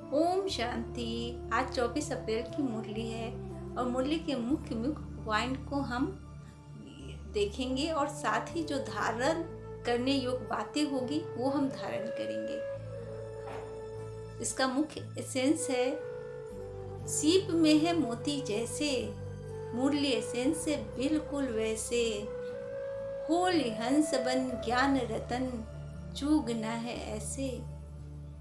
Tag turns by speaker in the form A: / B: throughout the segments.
A: ओम शांति। आज 24 अप्रैल की मुरली है और मुरली के मुख्य मुख्य पॉइंट को हम देखेंगे और साथ ही जो धारण करने योग्य बातें होगी वो हम धारण करेंगे। इसका मुख्य एसेंस है, सीप में है मोती जैसे, मुरली एसेंस से बिल्कुल वैसे, होली हंस बन ज्ञान रतन, चूगना है ऐसे,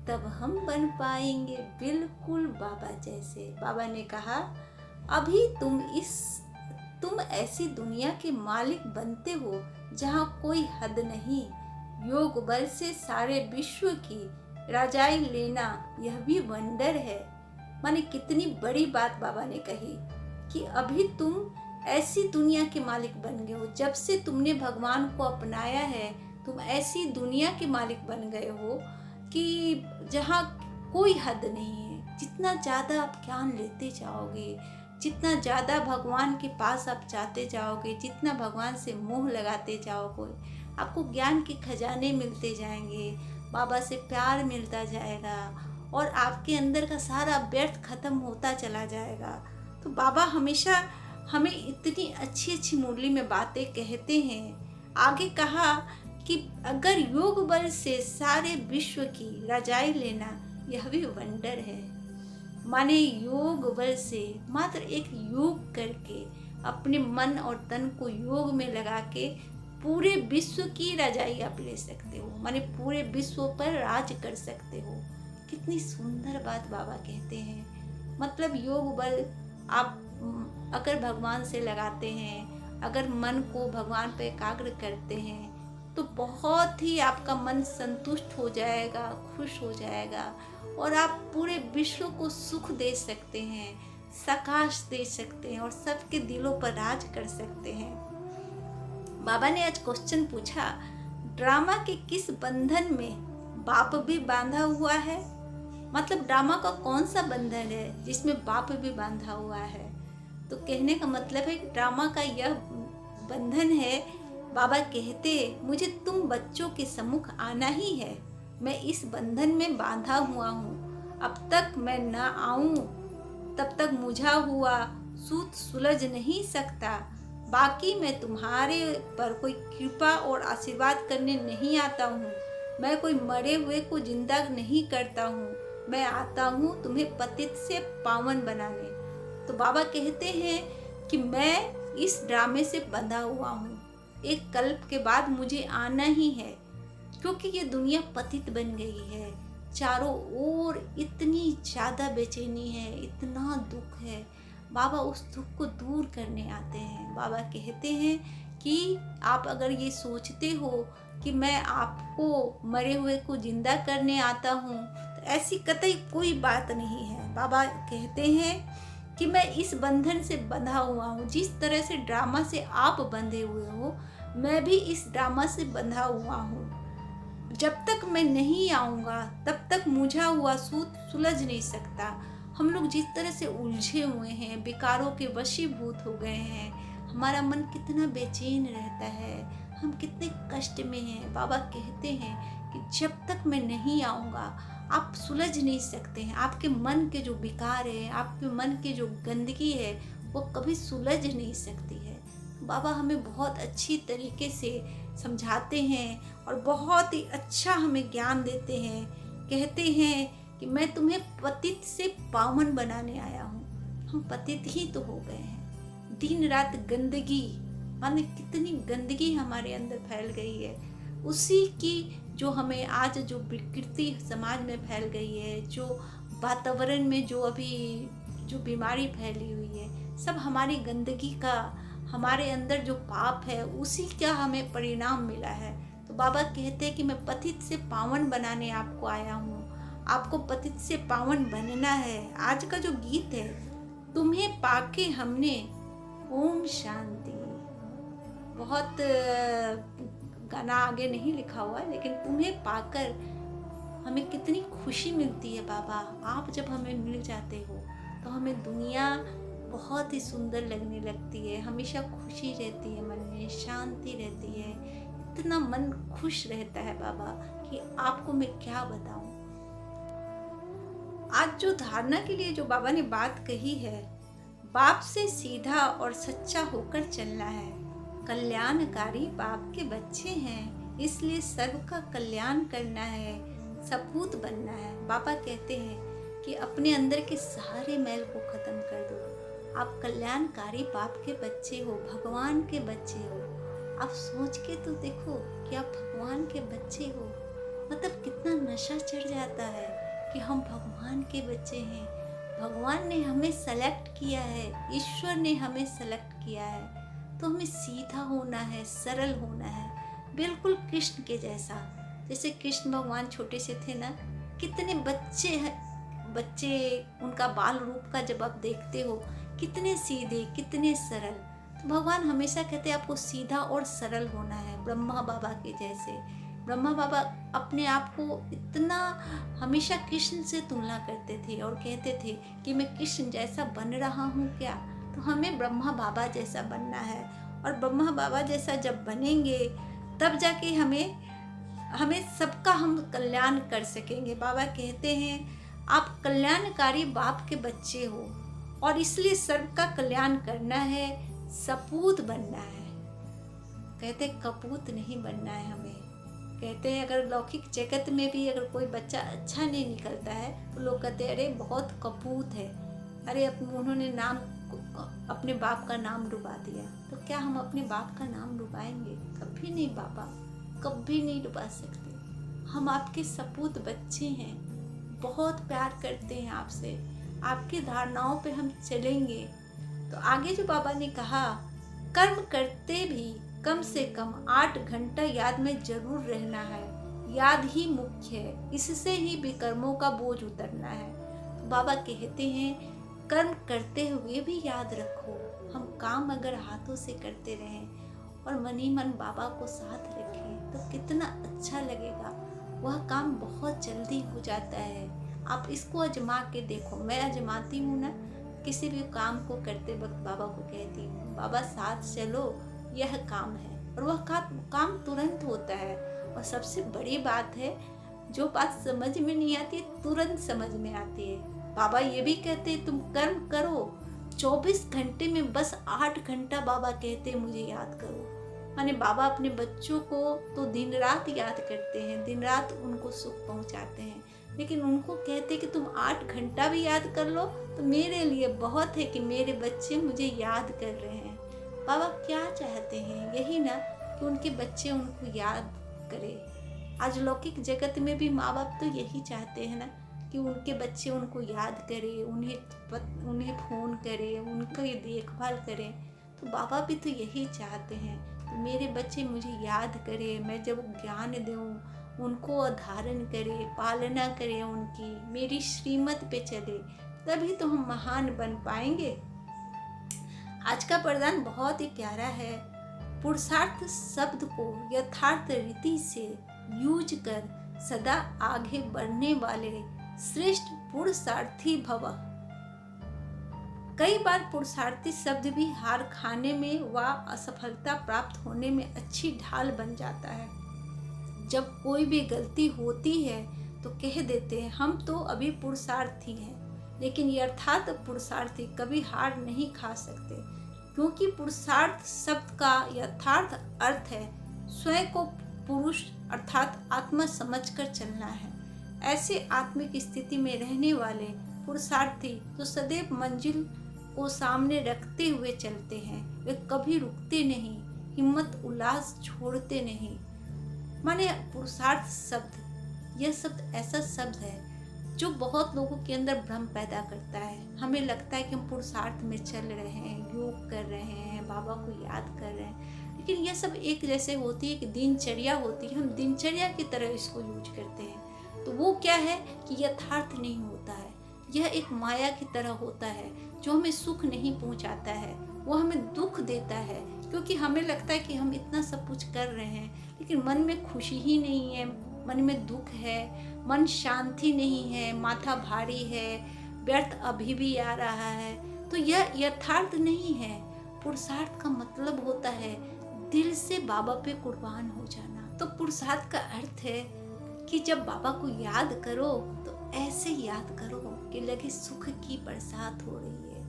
A: तब हम बन पाएंगे बिल्कुल बाबा जैसे। बाबा ने कहा, अभी तुम ऐसी दुनिया के मालिक बनते हो जहाँ कोई हद नहीं। योग बल से सारे विश्व की राजाई लेना यह भी वंडर है। माने कितनी बड़ी बात बाबा ने कही कि अभी तुम ऐसी दुनिया के मालिक बन गए हो। जब से तुमने भगवान को अपनाया है, तुम ऐसी दुनिया के मालिक बन गए हो कि जहाँ कोई हद नहीं है। जितना ज़्यादा आप ज्ञान लेते जाओगे, जितना ज़्यादा भगवान के पास आप जाते जाओगे, जितना भगवान से मोह लगाते जाओगे, आपको ज्ञान के खजाने मिलते जाएंगे, बाबा से प्यार मिलता जाएगा और आपके अंदर का सारा व्यर्थ खत्म होता चला जाएगा। तो बाबा हमेशा हमें इतनी अच्छी अच्छी मुरली में बातें कहते हैं। आगे कहा कि अगर योग बल से सारे विश्व की रजाई लेना यह भी वंडर है। माने योग बल से मात्र एक योग करके अपने मन और तन को योग में लगा के पूरे विश्व की रजाई आप ले सकते हो। माने पूरे विश्व पर राज कर सकते हो। कितनी सुंदर बात बाबा कहते हैं। मतलब योग बल आप अगर भगवान से लगाते हैं, अगर मन को भगवान पे एकाग्र करते हैं तो बहुत ही आपका मन संतुष्ट हो जाएगा, खुश हो जाएगा और आप पूरे विश्व को सुख दे सकते हैं, प्रकाश दे सकते हैं और सबके दिलों पर राज कर सकते हैं। बाबा ने आज क्वेश्चन पूछा, ड्रामा के किस बंधन में बाप भी बांधा हुआ है? मतलब ड्रामा का कौन सा बंधन है जिसमें बाप भी बांधा हुआ है? तो कहने का मतलब है कि ड्रामा का यह बंधन है। बाबा कहते, मुझे तुम बच्चों के सम्मुख आना ही है। मैं इस बंधन में बांधा हुआ हूँ। अब तक मैं न आऊँ तब तक मुझा हुआ सूत सुलझ नहीं सकता। बाकी मैं तुम्हारे पर कोई कृपा और आशीर्वाद करने नहीं आता हूँ। मैं कोई मरे हुए को जिंदा नहीं करता हूँ। मैं आता हूँ तुम्हें पतित से पावन बनाने। तो बाबा कहते हैं कि मैं इस ड्रामे से बंधा हुआ हूँ। एक कल्प के बाद मुझे आना ही है, क्योंकि ये दुनिया पतित बन गई है। चारों ओर इतनी ज़्यादा बेचैनी है, इतना दुख है। बाबा उस दुख को दूर करने आते हैं। बाबा कहते हैं कि आप अगर ये सोचते हो कि मैं आपको मरे हुए को जिंदा करने आता हूँ, तो ऐसी कतई कोई बात नहीं है। बाबा कहते हैं कि मैं इस बंधन से बंधा हुआ हूँ। जिस तरह से ड्रामा से आप बंधे हुए हो, मैं भी इस ड्रामा से बंधा हुआ हूँ। जब तक मैं नहीं आऊँगा तब तक मुझा हुआ सूत सुलझ नहीं सकता। हम लोग जिस तरह से उलझे हुए हैं, विकारों के वशीभूत हो गए हैं, हमारा मन कितना बेचैन रहता है, हम कितने कष्ट में हैं। बाबा कहते हैं कि जब तक मैं नहीं आऊँगा आप सुलझ नहीं सकते हैं। आपके मन के जो विकार है, आपके मन की जो गंदगी है, वो कभी सुलझ नहीं सकती है। बाबा हमें बहुत अच्छी तरीके से समझाते हैं और बहुत ही अच्छा हमें ज्ञान देते हैं। कहते हैं कि मैं तुम्हें पतित से पावन बनाने आया हूँ। हम पतित ही तो हो गए हैं। दिन रात गंदगी, माने कितनी गंदगी हमारे अंदर फैल गई है। उसी की जो हमें आज जो विकृति समाज में फैल गई है, जो वातावरण में जो अभी जो बीमारी फैली हुई है, सब हमारी गंदगी का, हमारे अंदर जो पाप है उसी का हमें परिणाम मिला है। तो बाबा कहते हैं कि मैं पतित से पावन बनाने आपको आया हूँ। आपको पतित से पावन बनना है। आज का जो गीत है, तुम्हें पाके हमने, ओम शांति। बहुत गाना आगे नहीं लिखा हुआ है, लेकिन तुम्हें पाकर हमें कितनी खुशी मिलती है। बाबा आप जब हमें मिल जाते हो तो हमें दुनिया बहुत ही सुंदर लगने लगती है। हमेशा खुशी रहती है, मन में शांति रहती है। इतना मन खुश रहता है बाबा कि आपको मैं क्या बताऊं। आज जो धारणा के लिए जो बाबा ने बात कही है, बाप से सीधा और सच्चा होकर चलना है। कल्याणकारी बाप के बच्चे हैं, इसलिए सबका कल्याण करना है, सपूत बनना है। बाबा कहते हैं कि अपने अंदर के सारे मैल को खत्म कर दो। आप कल्याणकारी बाप के बच्चे हो, भगवान के बच्चे हो। आप सोच के तो देखो कि आप भगवान के बच्चे हो, मतलब कितना नशा चढ़ जाता है कि हम भगवान के बच्चे हैं। भगवान ने हमें सेलेक्ट किया है, ईश्वर ने हमें सेलेक्ट किया है, तो हमें सीधा होना है, सरल होना है, बिल्कुल कृष्ण के जैसा। जैसे कृष्ण भगवान छोटे से थे ना, कितने बच्चे उनका बाल रूप का जब आप देखते हो, कितने सीधे, कितने सरल। तो भगवान हमेशा कहते हैं आपको सीधा और सरल होना है, ब्रह्मा बाबा के जैसे। ब्रह्मा बाबा अपने आप को इतना हमेशा कृष्ण से तुलना करते थे और कहते थे कि मैं कृष्ण जैसा बन रहा हूँ क्या। तो हमें ब्रह्मा बाबा जैसा बनना है, और ब्रह्मा बाबा जैसा जब बनेंगे तब जाके हमें सबका हम कल्याण कर सकेंगे। बाबा कहते हैं आप कल्याणकारी बाप के बच्चे हो, और इसलिए सबका कल्याण करना है, सपूत बनना है। कहते कपूत नहीं बनना है हमें। कहते हैं अगर लौकिक जगत में भी अगर कोई बच्चा अच्छा नहीं निकलता है तो लोग कहते हैं अरे बहुत कपूत है, अरे उन्होंने अपने बाप का नाम डुबा दिया। तो क्या हम अपने बाप का नाम डुबाएंगे? कभी नहीं बाबा, कभी नहीं डुबा सकते। हम आपके सपूत बच्चे हैं, बहुत प्यार करते हैं आपसे, आपकी धारणाओं पे हम चलेंगे। तो आगे जो बाबा ने कहा, कर्म करते भी कम से कम 8 घंटा याद में जरूर रहना है। याद ही मुख्य है, इससे ही विकर्मों का बोझ उतरना है। तो बाबा कहते हैं कर्म करते हुए भी याद रखो। हम काम अगर हाथों से करते रहें और मन ही मन बाबा को साथ रखें तो कितना अच्छा लगेगा। वह काम बहुत जल्दी हो जाता है। आप इसको आजमा के देखो। मैं आजमाती हूँ ना, किसी भी काम को करते वक्त बाबा को कहती हूँ बाबा साथ चलो, यह काम है, और वह काम तुरंत होता है। और सबसे बड़ी बात है, जो बात समझ में नहीं आती तुरंत समझ में आती है। बाबा ये भी कहते हैं तुम कर्म करो 24 घंटे में, बस 8 घंटा बाबा कहते हैं मुझे याद करो। माने बाबा अपने बच्चों को तो दिन रात याद करते हैं, दिन रात उनको सुख पहुंचाते हैं, लेकिन उनको कहते हैं कि तुम 8 घंटा भी याद कर लो तो मेरे लिए बहुत है कि मेरे बच्चे मुझे याद कर रहे हैं। बाबा क्या चाहते हैं? यही ना कि उनके बच्चे उनको याद करें। आज लौकिक जगत में भी माँ बाप तो यही चाहते हैं ना कि उनके बच्चे उनको याद करें, उन्हें फ़ोन करें, उनकी देखभाल करें। तो बाबा भी तो यही चाहते हैं कि मेरे बच्चे मुझे याद करें, मैं जब ज्ञान दूँ उनको धारण करें, पालना करें उनकी, मेरी श्रीमत पे चले, तभी तो हम महान बन पाएंगे। आज का वरदान बहुत ही प्यारा है। पुरुषार्थ शब्द को यथार्थ रीति से यूज कर सदा आगे बढ़ने वाले श्रेष्ठ पुरुषार्थी भव। कई बार पुरुषार्थी शब्द भी हार खाने में व असफलता प्राप्त होने में अच्छी ढाल बन जाता है। जब कोई भी गलती होती है तो कह देते हैं हम तो अभी पुरुषार्थी हैं, लेकिन यथार्थ पुरुषार्थी कभी हार नहीं खा सकते, क्योंकि पुरुषार्थ शब्द का यथार्थ अर्थ है स्वयं को पुरुष अर्थात आत्मा समझकर चलना है। ऐसे आत्मिक स्थिति में रहने वाले पुरुषार्थी तो सदैव मंजिल को सामने रखते हुए चलते हैं। वे कभी रुकते नहीं, हिम्मत उल्लास छोड़ते नहीं। माने पुरुषार्थ शब्द, यह शब्द ऐसा शब्द है जो बहुत लोगों के अंदर भ्रम पैदा करता है। हमें लगता है कि हम पुरुषार्थ में चल रहे हैं, योग कर रहे हैं, बाबा को याद कर रहे हैं, लेकिन यह सब एक जैसे होती है कि दिनचर्या होती है। हम दिनचर्या की तरह इसको यूज करते हैं, तो वो क्या है कि यथार्थ नहीं होता है। यह एक माया की तरह होता है जो हमें सुख नहीं पहुंचाता है, वो हमें दुख देता है, क्योंकि हमें लगता है कि हम इतना सब कुछ कर रहे हैं लेकिन मन में खुशी ही नहीं है, मन में दुख है, मन शांति नहीं है, माथा भारी है, व्यर्थ अभी भी आ रहा है। तो यह यथार्थ नहीं है। पुरुषार्थ का मतलब होता है दिल से बाबा पे कुर्बान हो जाना। तो पुरुषार्थ का अर्थ है कि जब बाबा को याद करो तो ऐसे याद करो कि लगे सुख की बरसात हो रही है,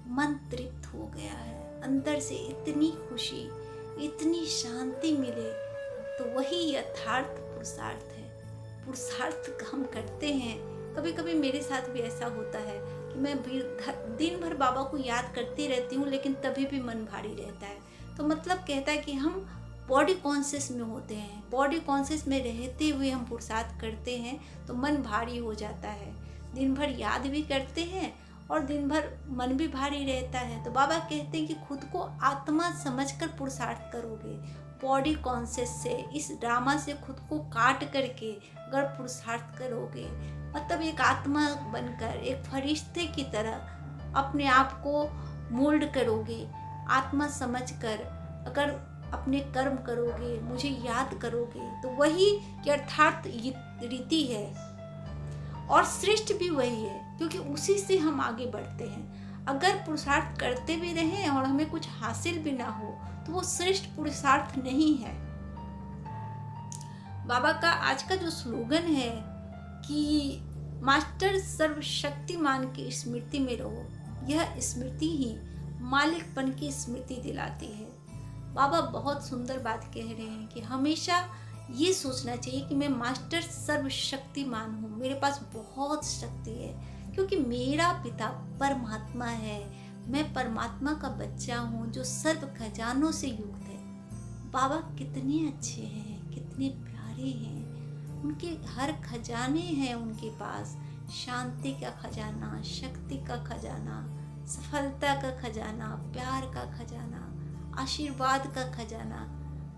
A: मन तृप्त हो गया है, अंदर से इतनी खुशी, इतनी शांति मिले, तो वही यथार्थ पुरुषार्थ है। पुरुषार्थ हम करते हैं, कभी कभी मेरे साथ भी ऐसा होता है कि मैं भी दिन भर बाबा को याद करती रहती हूँ, लेकिन तभी भी मन भारी रहता है। तो मतलब कहता है कि हम बॉडी कॉन्शियस में होते हैं, बॉडी कॉन्शियस में रहते हुए हम पुरुषार्थ करते हैं तो मन भारी हो जाता है। दिन भर याद भी करते हैं और दिन भर मन भी भारी रहता है। तो बाबा कहते हैं कि खुद को आत्मा समझकर पुरुषार्थ करोगे, बॉडी कॉन्शियस से, इस ड्रामा से खुद को काट करके अगर पुरुषार्थ करोगे, मतलब एक आत्मा बनकर एक फरिश्ते की तरह अपने आप को मोल्ड करोगे, आत्मा समझकर अगर अपने कर्म करोगे, मुझे याद करोगे, तो वही यथार्थ रीति है और श्रेष्ठ भी वही है, क्योंकि उसी से हम आगे बढ़ते हैं। अगर पुरुषार्थ करते भी रहें और हमें कुछ हासिल भी ना हो तो वो श्रेष्ठ पुरुषार्थ नहीं है। बाबा का आज का जो स्लोगन है कि मास्टर सर्वशक्तिमान की स्मृति में रहो, यह स्मृति ही मालिकपन की स्मृति दिलाती है। बाबा बहुत सुंदर बात कह रहे हैं कि हमेशा ये सोचना चाहिए कि मैं मास्टर सर्वशक्तिमान हूँ, मेरे पास बहुत शक्ति है, क्योंकि मेरा पिता परमात्मा है, मैं परमात्मा का बच्चा हूँ जो सर्व खजानों से युक्त है। बाबा कितने अच्छे हैं, कितने प्यारे हैं, उनके हर खजाने हैं उनके पास, शांति का खजाना, शक्ति का खजाना, सफलता का खजाना, प्यार का खजाना, आशीर्वाद का खजाना।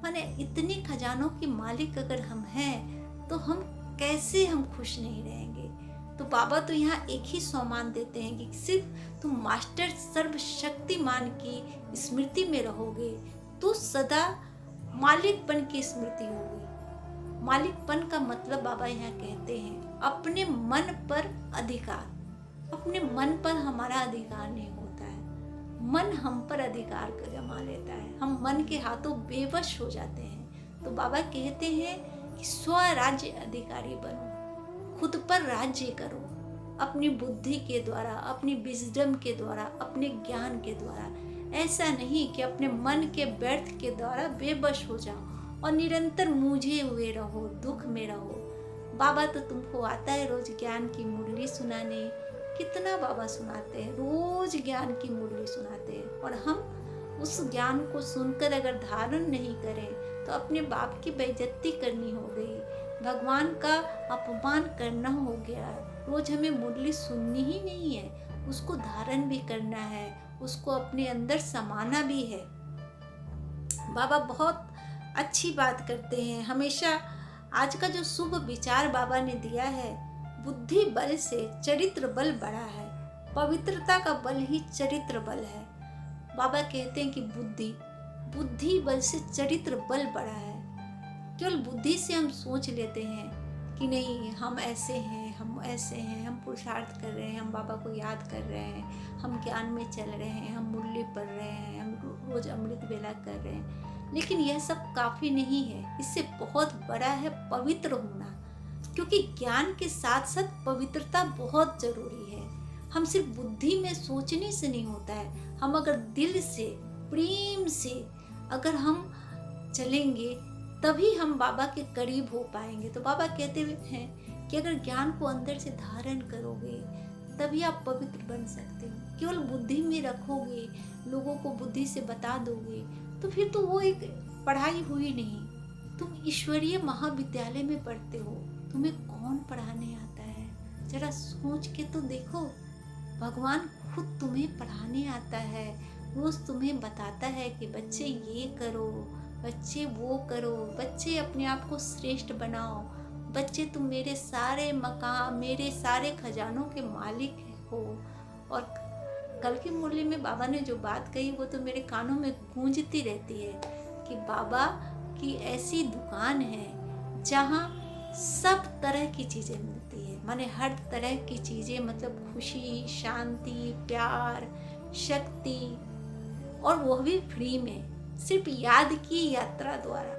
A: माने इतने खजानों के मालिक अगर हम हैं तो हम कैसे हम खुश नहीं रहेंगे। तो बाबा तो यहाँ एक ही सम्मान देते हैं कि सिर्फ तुम मास्टर सर्वशक्तिमान की स्मृति में रहोगे तो सदा मालिकपन की स्मृति होगी। मालिकपन का मतलब बाबा यहाँ कहते हैं अपने मन पर अधिकार। अपने मन पर हमारा अधिकार नहीं होता है, मन हम पर अधिकार जमा लेता है, हम मन के हाथों बेवश हो जाते हैं। तो बाबा कहते हैं कि स्वराज्य अधिकारी बनो, खुद पर राज्य करो, अपनी बुद्धि के द्वारा, अपनी विजडम के द्वारा, अपने ज्ञान के द्वारा। ऐसा नहीं कि अपने मन के व्यर्थ के द्वारा बेबस हो जाओ और निरंतर मूझे हुए रहो, दुख में रहो। बाबा तो तुमको आता है रोज ज्ञान की मुरली सुनाने, कितना बाबा सुनाते हैं, रोज ज्ञान की मुरली सुनाते हैं, और हम उस ज्ञान को सुनकर अगर धारण नहीं करें तो अपने बाप की बेइज्जती करनी हो गई, भगवान का अपमान करना हो गया। रोज हमें मुरली सुननी ही नहीं है, उसको धारण भी करना है, उसको अपने अंदर समाना भी है। बाबा बहुत अच्छी बात करते हैं हमेशा। आज का जो शुभ विचार बाबा ने दिया है, बुद्धि बल से चरित्र बल बड़ा है, पवित्रता का बल ही चरित्र बल है। बाबा कहते हैं कि बुद्धि बल से चरित्र बल बड़ा है। केवल बुद्धि से हम सोच लेते हैं कि नहीं हम ऐसे हैं, हम ऐसे हैं, हम पुरुषार्थ कर रहे हैं, हम बाबा को याद कर रहे हैं, हम ज्ञान में चल रहे हैं, हम मुरली पढ़ रहे हैं, हम रोज अमृत वेला कर रहे हैं, लेकिन यह सब काफ़ी नहीं है। इससे बहुत बड़ा है पवित्र होना, क्योंकि ज्ञान के साथ साथ पवित्रता बहुत जरूरी है। हम सिर्फ बुद्धि में सोचने से नहीं होता है, हम अगर दिल से, प्रेम से अगर हम चलेंगे तभी हम बाबा के करीब हो पाएंगे। तो बाबा कहते हैं कि अगर ज्ञान को अंदर से धारण करोगे तभी आप पवित्र बन सकते हो। केवल बुद्धि में रखोगे, लोगों को बुद्धि से बता दोगे, तो फिर तो वो एक पढ़ाई हुई नहीं। तुम ईश्वरीय महाविद्यालय में पढ़ते हो, तुम्हें कौन पढ़ाने आता है? जरा सोच के तो देखो, भगवान खुद तुम्हें पढ़ाने आता है, रोज तुम्हें बताता है कि बच्चे ये करो, बच्चे वो करो, बच्चे अपने आप को श्रेष्ठ बनाओ, बच्चे तुम मेरे सारे मकाम, मेरे सारे खजानों के मालिक हो। और कल की मुरली में बाबा ने जो बात कही वो तो मेरे कानों में गूंजती रहती है कि बाबा की ऐसी दुकान है जहाँ सब तरह की चीज़ें मिलती है, माने हर तरह की चीज़ें, मतलब खुशी, शांति, प्यार, शक्ति, और वह भी फ्री में, सिर्फ याद की यात्रा द्वारा।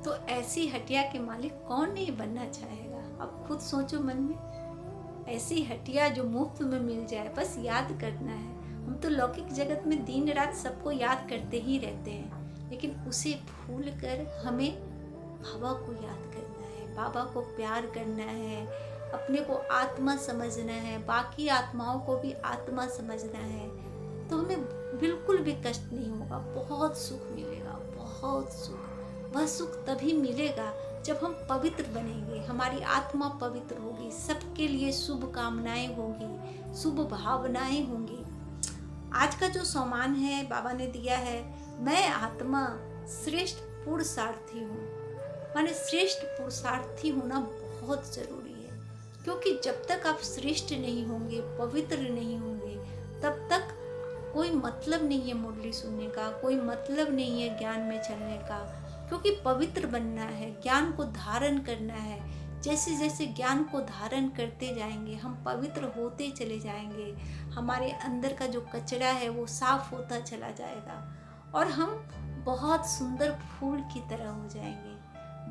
A: तो ऐसी हटिया के मालिक कौन नहीं बनना चाहेगा? अब खुद सोचो मन में। ऐसी हटिया जो मुफ्त में मिल जाए, बस याद करना है। हम तो लौकिक जगत में दिन रात सबको याद करते ही रहते हैं, लेकिन उसे भूल कर हमें बाबा को याद करना है, बाबा को प्यार करना है, अपने को आत्मा समझना है, बाकी आत्माओं को भी आत्मा समझना है। तो हमें बिल्कुल भी कष्ट नहीं होगा, बहुत सुख मिलेगा, बहुत सुख। वह सुख तभी मिलेगा जब हम पवित्र बनेंगे, हमारी आत्मा पवित्र होगी, सबके लिए शुभ कामनाएं होंगी, शुभ भावनाएं होंगी। आज का जो सम्मान है बाबा ने दिया है, मैं आत्मा श्रेष्ठ पुरुषार्थी हूँ, माने श्रेष्ठ पुरुषार्थी होना बहुत जरूरी है। क्योंकि जब तक आप श्रेष्ठ नहीं होंगे, पवित्र नहीं होंगे, तब तक कोई मतलब नहीं है मुरली सुनने का, कोई मतलब नहीं है ज्ञान में चलने का। क्योंकि पवित्र बनना है, ज्ञान को धारण करना है। जैसे जैसे ज्ञान को धारण करते जाएंगे, हम पवित्र होते चले जाएंगे, हमारे अंदर का जो कचरा है वो साफ होता चला जाएगा और हम बहुत सुंदर फूल की तरह हो जाएंगे।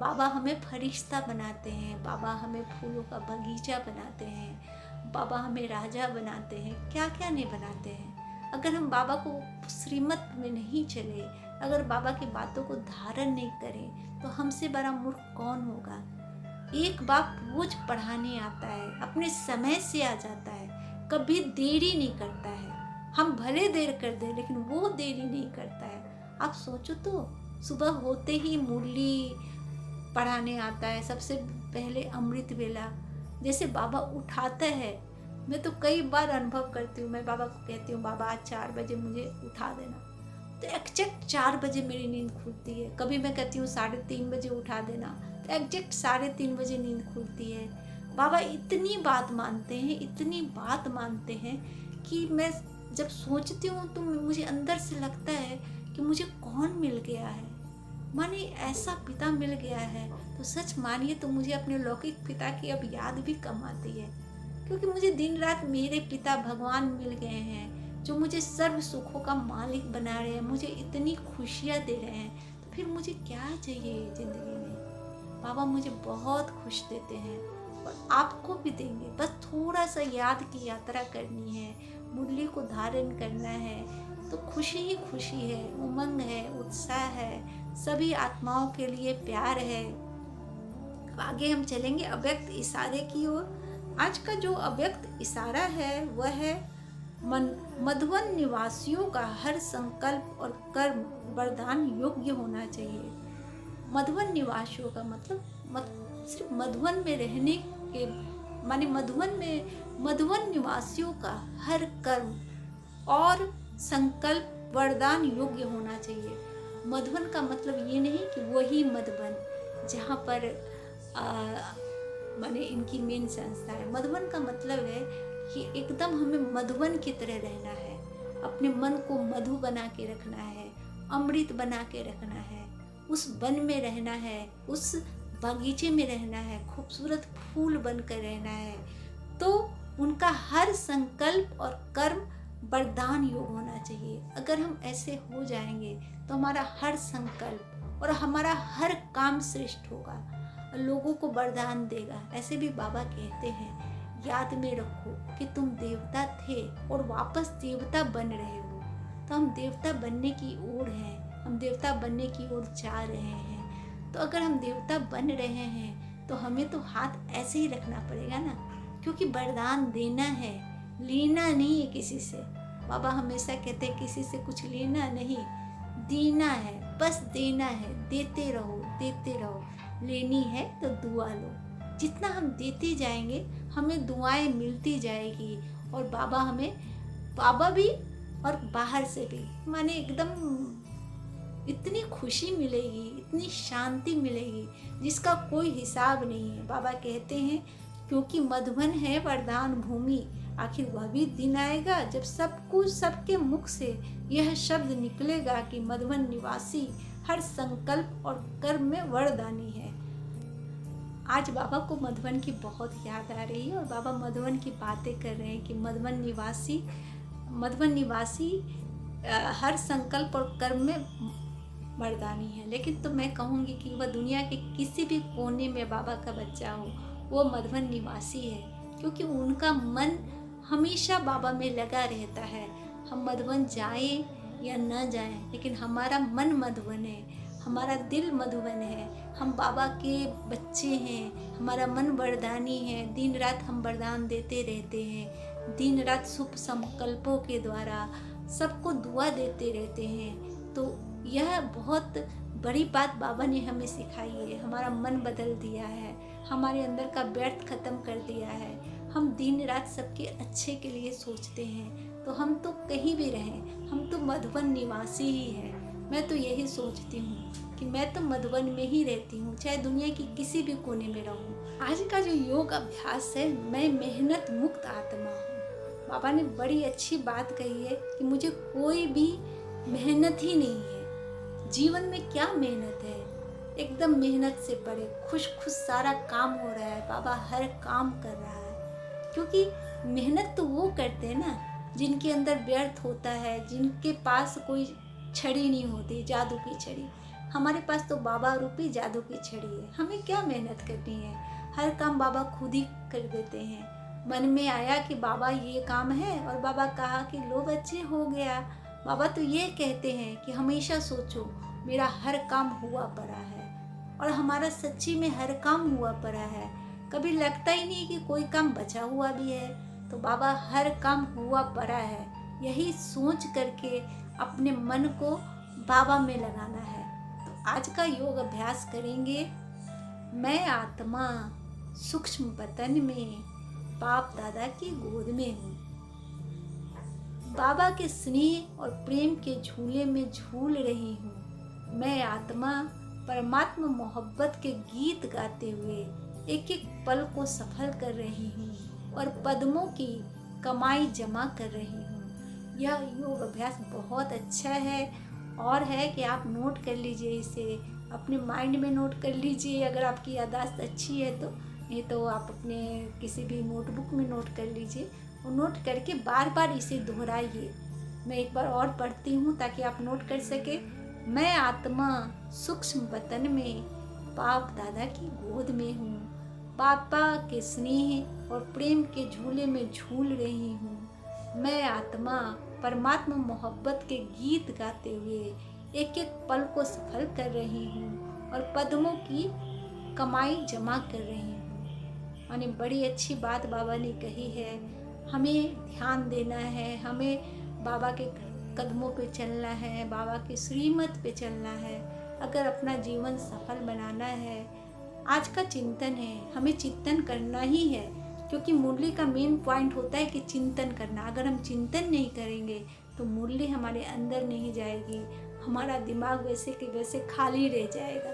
A: बाबा हमें फरिश्ता बनाते हैं, बाबा हमें फूलों का बगीचा बनाते हैं, बाबा हमें राजा बनाते हैं, क्या क्या नहीं बनाते हैं। अगर हम बाबा को श्रीमत में नहीं चले, अगर बाबा की बातों को धारण नहीं करें, तो हमसे बड़ा मूर्ख कौन होगा। एक बाप रोज पढ़ाने आता है, अपने समय से आ जाता है, कभी देरी नहीं करता है। हम भले देर कर दें, लेकिन वो देरी नहीं करता है। आप सोचो तो, सुबह होते ही मुरली पढ़ाने आता है, सबसे पहले अमृत वेला। जैसे बाबा उठाता है, मैं तो कई बार अनुभव करती हूँ, मैं बाबा को कहती हूँ बाबा आज 4 बजे मुझे उठा देना, तो एग्जैक्ट 4 बजे मेरी नींद खुलती है। कभी मैं कहती हूँ 3:30 बजे उठा देना, तो एग्जैक्ट 3:30 बजे नींद खुलती है। बाबा इतनी बात मानते हैं, इतनी बात मानते हैं कि मैं जब सोचती हूँ तो मुझे अंदर से लगता है कि मुझे कौन मिल गया है, माने ऐसा पिता मिल गया है। तो सच मानिए तो मुझे अपने लौकिक पिता की अब याद भी कम आती है, क्योंकि मुझे दिन रात मेरे पिता भगवान मिल गए हैं, जो मुझे सर्व सुखों का मालिक बना रहे हैं, मुझे इतनी खुशियाँ दे रहे हैं। तो फिर मुझे क्या चाहिए ज़िंदगी में। बाबा मुझे बहुत खुश देते हैं और आपको भी देंगे। बस थोड़ा सा याद की यात्रा करनी है, मुरली को धारण करना है, तो खुशी ही खुशी है, उमंग है, उत्साह है, सभी आत्माओं के लिए प्यार है। अब आगे हम चलेंगे अव्यक्त इशारे की ओर। आज का जो अव्यक्त इशारा है वह है मधुवन निवासियों का हर संकल्प और कर्म वरदान योग्य होना चाहिए। मधुवन निवासियों का मतलब सिर्फ मधुवन में रहने के माने मधुवन निवासियों का हर कर्म और संकल्प वरदान योग्य होना चाहिए। मधुवन का मतलब ये नहीं कि वही मधुबन जहाँ पर माने इनकी मेन संस्था है। मधुबन का मतलब है कि एकदम हमें मधुबन की तरह रहना है, अपने मन को मधु बना के रखना है, अमृत बना के रखना है, उस वन में रहना है, उस बगीचे में रहना है, खूबसूरत फूल बनकर रहना है। तो उनका हर संकल्प और कर्म वरदान योग होना चाहिए। अगर हम ऐसे हो जाएंगे तो हमारा हर संकल्प और हमारा हर काम श्रेष्ठ होगा, लोगों को वरदान देगा। ऐसे भी बाबा कहते हैं, याद में रखो कि तुम देवता थे और वापस देवता बन रहे हो। तो हम देवता बनने की ओर हैं, हम देवता बनने की ओर जा रहे हैं। तो अगर हम देवता बन रहे हैं तो हमें तो हाथ ऐसे ही रखना पड़ेगा ना, क्योंकि वरदान देना है, लेना नहीं है किसी से। बाबा हमेशा कहते हैं किसी से कुछ लेना नहीं, देना है, बस देना है। देते रहो, देते रहो। लेनी है तो दुआ लो। जितना हम देते जाएंगे हमें दुआएं मिलती जाएगी और बाबा भी और बाहर से भी माने एकदम इतनी खुशी मिलेगी, इतनी शांति मिलेगी जिसका कोई हिसाब नहीं है। बाबा कहते हैं क्योंकि मधुबन है वरदान भूमि, आखिर वह भी दिन आएगा जब सबके मुख से यह शब्द निकलेगा कि मधुबन निवासी हर संकल्प और कर्म में वरदानी है। आज बाबा को मधुबन की बहुत याद आ रही है और बाबा मधुबन की बातें कर रहे हैं कि मधुबन निवासी हर संकल्प और कर्म में वरदानी है। लेकिन तो मैं कहूँगी कि वह दुनिया के किसी भी कोने में बाबा का बच्चा हो, वो मधुबन निवासी है, क्योंकि उनका मन हमेशा बाबा में लगा रहता है। हम मधुबन जाएं या न जाएं, लेकिन हमारा मन मधुबन है, हमारा दिल मधुबन है। हम बाबा के बच्चे हैं, हमारा मन वरदानी है। दिन रात हम वरदान देते रहते हैं, दिन रात शुभ संकल्पों के द्वारा सबको दुआ देते रहते हैं। तो यह बहुत बड़ी बात बाबा ने हमें सिखाई है। हमारा मन बदल दिया है, हमारे अंदर का व्यर्थ खत्म कर दिया है। हम दिन रात सबके अच्छे के लिए सोचते हैं। तो हम तो कहीं भी रहें, हम तो मधुबन निवासी ही हैं। मैं तो यही सोचती हूँ कि मैं तो मधुबन में ही रहती हूँ, चाहे दुनिया की किसी भी कोने में रहूँ। आज का जो योग अभ्यास है, मैं मेहनत मुक्त आत्मा हूँ। बाबा ने बड़ी अच्छी बात कही है कि मुझे कोई भी मेहनत ही नहीं है। जीवन में क्या मेहनत है, एकदम मेहनत से परे खुश खुश सारा काम हो रहा है। बाबा हर काम कर रहा है, क्योंकि मेहनत तो वो करते हैं ना जिनके अंदर व्यर्थ होता है, जिनके पास कोई छड़ी नहीं होती, जादू की छड़ी। हमारे पास तो बाबा रूपी जादू की छड़ी है। हमें क्या मेहनत करनी है, हर काम बाबा खुद ही कर देते हैं। मन में आया कि बाबा ये काम है और बाबा कहा कि लो बच्चे हो गया। बाबा तो ये कहते हैं कि हमेशा सोचो मेरा हर काम हुआ पड़ा है, और हमारा सच्ची में हर काम हुआ पड़ा है। कभी लगता ही नहीं कि कोई काम बचा हुआ भी है। तो बाबा हर काम हुआ पड़ा है, यही सोच करके अपने मन को बाबा में लगाना है। तो आज का योग अभ्यास करेंगे। मैं आत्मा सूक्ष्म वतन में बाप दादा की गोद में हूँ। बाबा के स्नेह और प्रेम के झूले में झूल रही हूँ। मैं आत्मा परमात्मा मोहब्बत के गीत गाते हुए एक एक पल को सफल कर रही हूँ और पद्मों की कमाई जमा कर रही हूँ। यह योग अभ्यास बहुत अच्छा है, और है कि आप नोट कर लीजिए, इसे अपने माइंड में नोट कर लीजिए अगर आपकी याददाश्त अच्छी है तो। नहीं तो आप अपने किसी भी नोटबुक में नोट कर लीजिए, और नोट करके बार बार इसे दोहराइए। मैं एक बार और पढ़ती हूँ ताकि आप नोट कर सके। मैं आत्मा सूक्ष्म वतन में बाप दादा की गोद में हूँ। पापा के स्नेह और प्रेम के झूले में झूल रही हूँ। मैं आत्मा परमात्मा मोहब्बत के गीत गाते हुए एक एक पल को सफल कर रही हूँ और पद्मों की कमाई जमा कर रही हूँ। माने बड़ी अच्छी बात बाबा ने कही है। हमें ध्यान देना है, हमें बाबा के कदमों पे चलना है, बाबा के श्रीमत पे चलना है। अगर अपना जीवन सफल बनाना है, आज का चिंतन है, हमें चिंतन करना ही है, क्योंकि मुरली का मेन पॉइंट होता है कि चिंतन करना। अगर हम चिंतन नहीं करेंगे तो मुरली हमारे अंदर नहीं जाएगी, हमारा दिमाग वैसे के वैसे खाली रह जाएगा।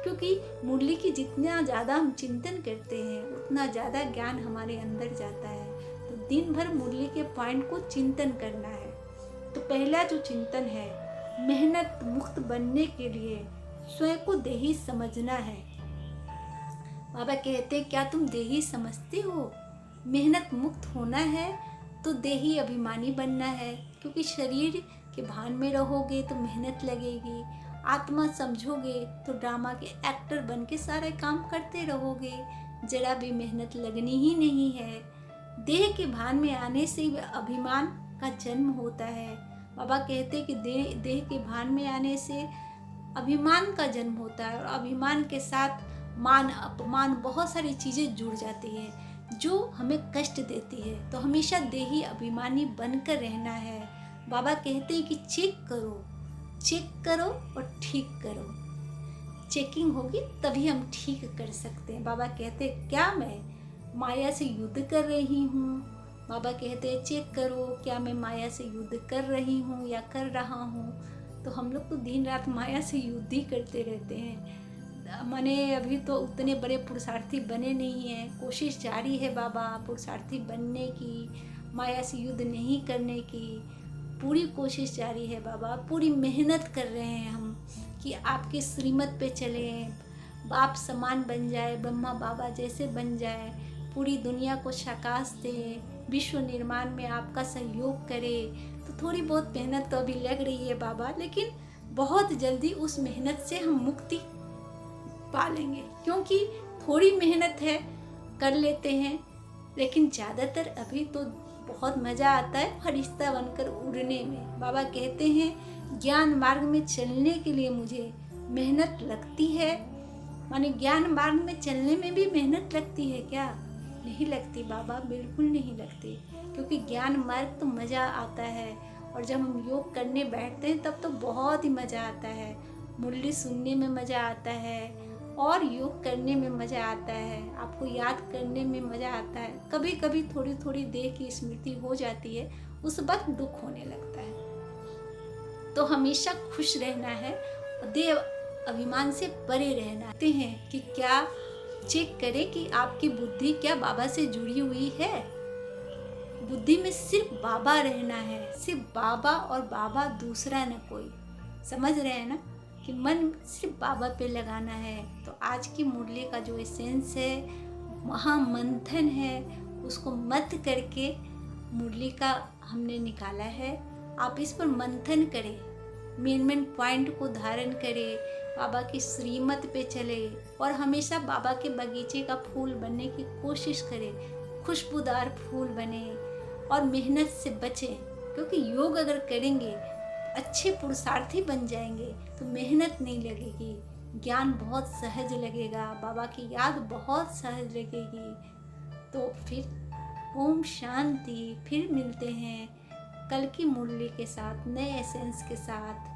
A: क्योंकि मुरली की जितना ज़्यादा हम चिंतन करते हैं उतना ज़्यादा ज्ञान हमारे अंदर जाता है। तो दिन भर मुरली के पॉइंट को चिंतन करना है। तो पहला जो चिंतन है, मेहनत मुक्त बनने के लिए स्वयं को देही समझना है। बाबा कहते हैं, क्या तुम देही समझते हो? मेहनत मुक्त होना है तो देही अभिमानी बनना है, क्योंकि शरीर के भान में रहोगे तो मेहनत लगेगी। आत्मा समझोगे तो ड्रामा के एक्टर बन के सारे काम करते रहोगे, जरा भी मेहनत लगनी ही नहीं है। देह के भान में आने से अभिमान का जन्म होता है। बाबा कहते हैं कि देह के भान में आने से अभिमान का जन्म होता है, और अभिमान के साथ मान अपमान बहुत सारी चीज़ें जुड़ जाती हैं जो हमें कष्ट देती है। तो हमेशा देही अभिमानी बनकर रहना है। बाबा कहते हैं कि चेक करो और ठीक करो। चेकिंग होगी तभी हम ठीक कर सकते हैं। बाबा कहते हैं, क्या मैं माया से युद्ध कर रही हूँ? बाबा कहते हैं, चेक करो, क्या मैं माया से युद्ध कर रही हूँ या कर रहा हूँ? तो हम लोग तो दिन रात माया से युद्ध ही करते रहते हैं। मैंने अभी तो उतने बड़े पुरुषार्थी बने नहीं हैं, कोशिश जारी है बाबा पुरुषार्थी बनने की, माया से युद्ध नहीं करने की पूरी कोशिश जारी है बाबा। पूरी मेहनत कर रहे हैं हम कि आपके श्रीमत पे चलें, बाप समान बन जाए, ब्रह्मा बाबा जैसे बन जाए, पूरी दुनिया को शाकाश दे, विश्व निर्माण में आपका सहयोग करे। तो थोड़ी बहुत मेहनत तो अभी लग रही है बाबा, लेकिन बहुत जल्दी उस मेहनत से हम मुक्ति पा लेंगे, क्योंकि थोड़ी मेहनत है कर लेते हैं लेकिन ज़्यादातर अभी तो बहुत मज़ा आता है फरिश्ता बनकर उड़ने में। बाबा कहते हैं ज्ञान मार्ग में चलने के लिए मुझे मेहनत लगती है। माने ज्ञान मार्ग में चलने में भी मेहनत लगती है क्या? नहीं लगती बाबा, बिल्कुल नहीं लगती। क्योंकि ज्ञान मार्ग तो मज़ा आता है, और जब हम योग करने बैठते हैं तब तो बहुत ही मज़ा आता है। मुरली सुनने में मज़ा आता है और योग करने में मज़ा आता है, आपको याद करने में मज़ा आता है। कभी कभी थोड़ी थोड़ी देर की स्मृति हो जाती है, उस वक्त दुख होने लगता है। तो हमेशा खुश रहना है और देव अभिमान से परे रहना है। कि क्या चेक करें कि आपकी बुद्धि क्या बाबा से जुड़ी हुई है। बुद्धि में सिर्फ बाबा रहना है, सिर्फ बाबा और बाबा, दूसरा न कोई। समझ रहे हैं ना कि मन सिर्फ बाबा पे लगाना है। तो आज की मुरली का जो एसेंस है, महामंथन है, उसको मत करके मुरली का हमने निकाला है। आप इस पर मंथन करें, मेन पॉइंट को धारण करें, बाबा की श्रीमत पे चले और हमेशा बाबा के बगीचे का फूल बनने की कोशिश करें, खुशबूदार फूल बने और मेहनत से बचें। क्योंकि योग अगर करेंगे, अच्छे पुरुषार्थी बन जाएंगे तो मेहनत नहीं लगेगी, ज्ञान बहुत सहज लगेगा, बाबा की याद बहुत सहज लगेगी। तो फिर ओम शांति। फिर मिलते हैं कल की मुरली के साथ, नए एसेंस के साथ।